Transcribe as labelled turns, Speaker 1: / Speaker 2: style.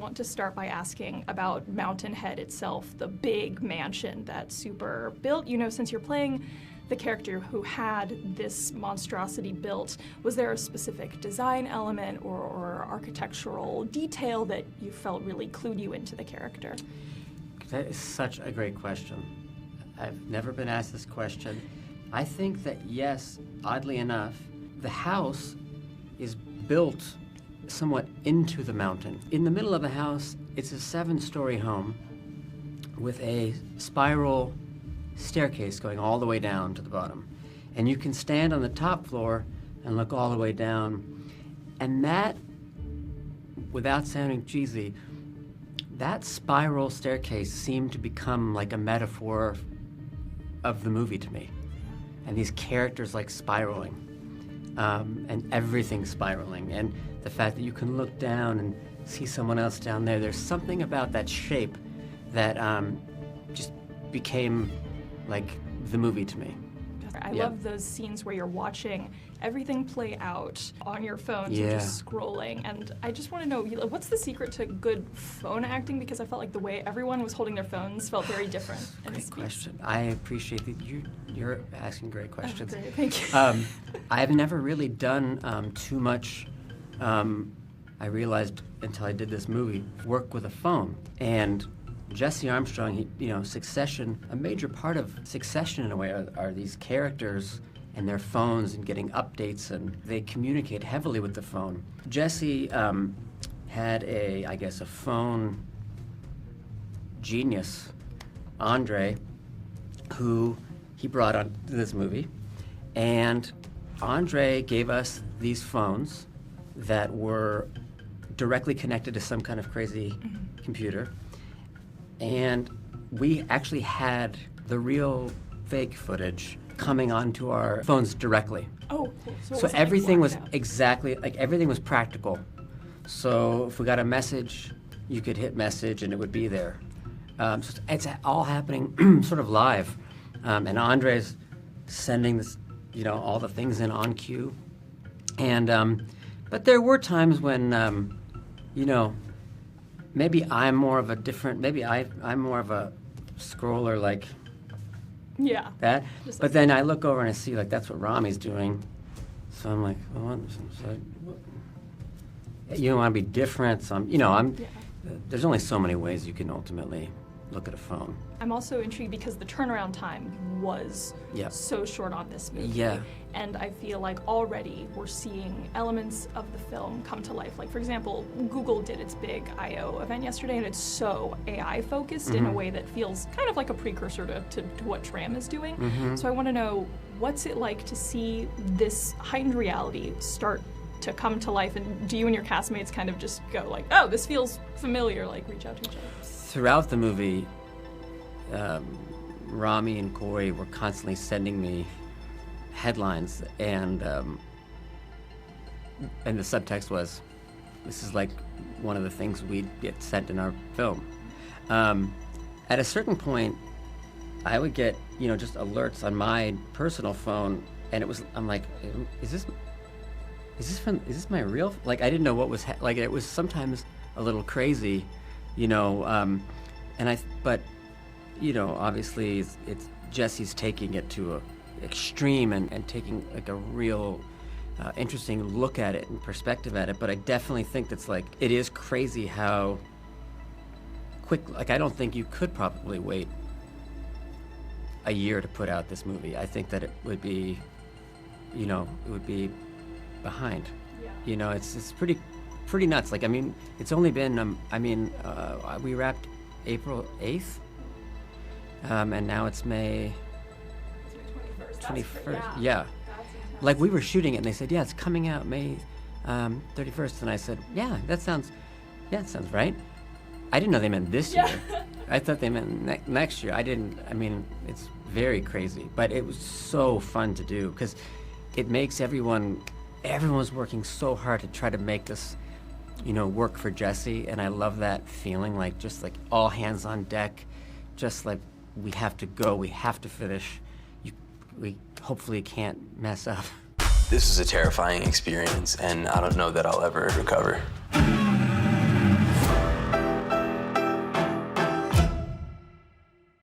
Speaker 1: want to start by asking about Mountainhead itself, the big mansion that Super built. You know, since you're playing the character who had this monstrosity built, was there a specific design element or architectural detail that you felt really clued you into the character?
Speaker 2: That is such a great question. I've never been asked this question. I think that yes, oddly enough, the house is built somewhat into the mountain. In the middle of the house, it's a 7-story home with a spiral staircase going all the way down to the bottom. And you can stand on the top floor and look all the way down. And that, without sounding cheesy, that spiral staircase seemed to become like a metaphor of the movie to me. And these characters like spiraling, and everything spiraling. And the fact that you can look down and see someone else down there, there's something about that shape that just became like the movie to me.
Speaker 1: I love those scenes where you're watching everything play out on your phones and just scrolling. And I just want to know, what's the secret to good phone acting? Because I felt like the way everyone was holding their phones felt very different.
Speaker 2: Great question. I appreciate that you're asking great questions.
Speaker 1: Oh, great. Thank you.
Speaker 2: I've never really done too much, I realized until I did this movie, work with a phone. And Jesse Armstrong, Succession, a major part of Succession in a way are these characters and their phones and getting updates, and they communicate heavily with the phone. Jesse had a phone genius, Andre, who he brought on to this movie. And Andre gave us these phones that were directly connected to some kind of crazy computer. And we actually had the real fake footage coming onto our phones directly.
Speaker 1: Oh, cool.
Speaker 2: So everything was exactly, everything was practical. So if we got a message, you could hit message and it would be there. So it's all happening sort of live. And Andre's sending this, all the things in on cue. And, but there were times when, maybe I'm more of a different, I'm more of a scroller like that. But then I look over and I see that's what Rami's doing. So I'm like, you don't want to be different. So there's only so many ways you can ultimately look at a phone.
Speaker 1: I'm also intrigued because the turnaround time was so short on this movie.
Speaker 2: Yeah.
Speaker 1: And I feel like already we're seeing elements of the film come to life. Like, for example, Google did its big I.O. event yesterday, and it's so AI-focused in a way that feels kind of like a precursor to what Tram is doing. So I want to know, what's it like to see this heightened reality start to come to life, and do you and your castmates kind of just go like, oh, this feels familiar, reach out to each other?
Speaker 2: Throughout the movie, Rami and Corey were constantly sending me headlines, and the subtext was, this is one of the things we'd get sent in our film. At a certain point, I would get, just alerts on my personal phone, and I'm like, is this my real? I didn't know what was, it was sometimes a little crazy, but obviously it's Jesse's taking it to a extreme and taking a real interesting look at it and perspective at it. But I definitely think that's it is crazy how quick, I don't think you could probably wait a year to put out this movie. I think that it would be, it would be behind. Yeah. It's pretty nuts. It's only been, we wrapped April 8th, and now it's May 21st. Yeah. We were shooting it, and they said, it's coming out May 31st, and I said, that sounds right. I didn't know they meant this year. I thought they meant next year. It's very crazy, but it was so fun to do, because it makes everyone's working so hard to try to make this, work for Jesse, and I love that feeling, just all hands on deck, just we have to go, we have to finish. We hopefully can't mess up.
Speaker 3: This is a terrifying experience, and I don't know that I'll ever recover.